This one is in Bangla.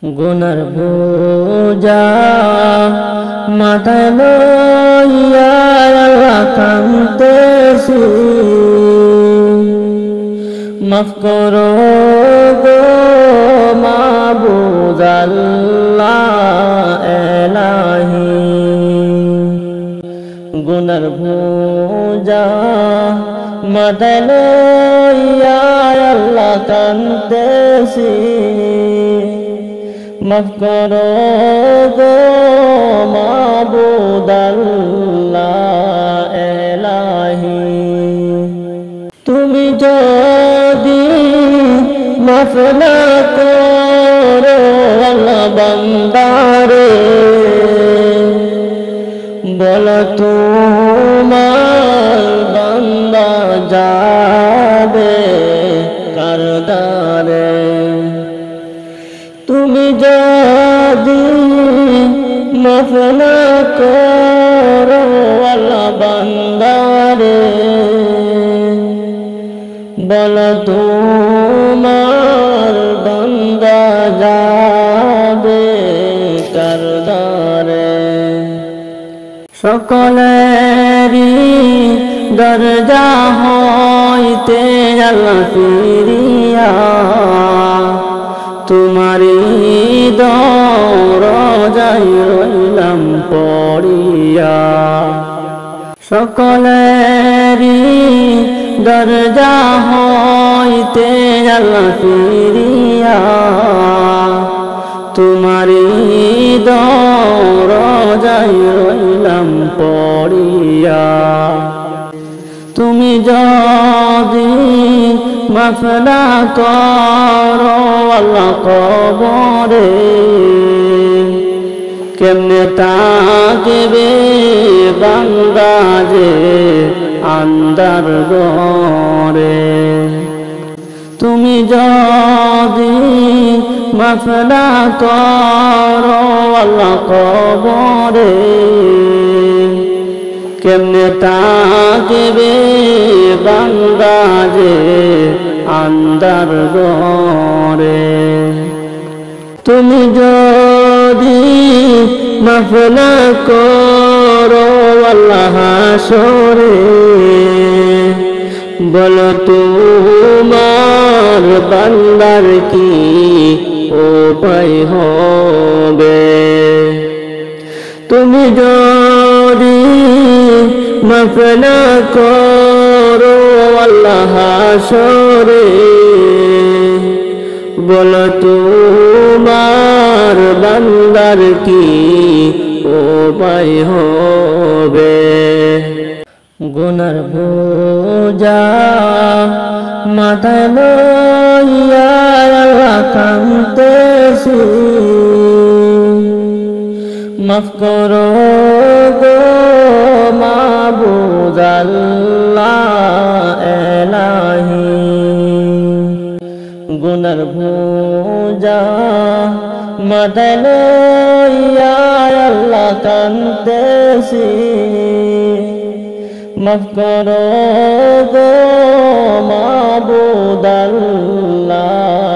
গুনার বোঝা মাথায় লইয়া আল্লাহ কাঁদতেছি, মাফ করো গো মাবুদ আল্লাহ এলাহি। গুনার বোঝা মাথায় লইয়া আল্লাহ কাঁদতেছি, মাফ করো গো মাবুদ আল্লাহ এলাহি। তুমি যদি মাফ না করো আল্লাহ বান্দারে, বলো তোমার বান্দা যাবে কার দ্বারে। তুমি যদি মাফ না করো আল্লাহ বান্দারে, বলো তোমার বান্দা যাবে কার দ্বারে। সকলেরই দরজা হইতে আল্লাহ ফিরিয়া, তোমারি দরজায় রইলাম পড়িয়া। সকলেরই দরজা হইতে আল্লাহ ফিরিয়া, তোমারি দরজায় রইলাম পড়িয়া। তুমি যদি মাফ না করো আল্লাহ কবরে, কেমনে তাকবে বান্দা যে আন্দার ঘরে। তুমি যদি মাফ না করো আল্লাহ কবরে, কেমনে তাকবে বান্দা যে আন্দার ঘরে। তুমি যদি মাফ না করো আল্লাহ হাসরে, বলো তোমার বান্দার কি উপায় হবে। তুমি যদি মাফ না করো আল্লাহ হাসরে, বলো তোমার বান্দার কি উপায় হবে। গুনার বোঝা মাথায় লইয়া আল্লাহ কাঁদতেছি, মাফ করো গো মাবুদ আল্লাহ এলাহি। গুনার বোঝা মাথায় লইয়া আল্লাহ কাঁদতেছি, মাফ করো গো মাবুদ আল্লাহ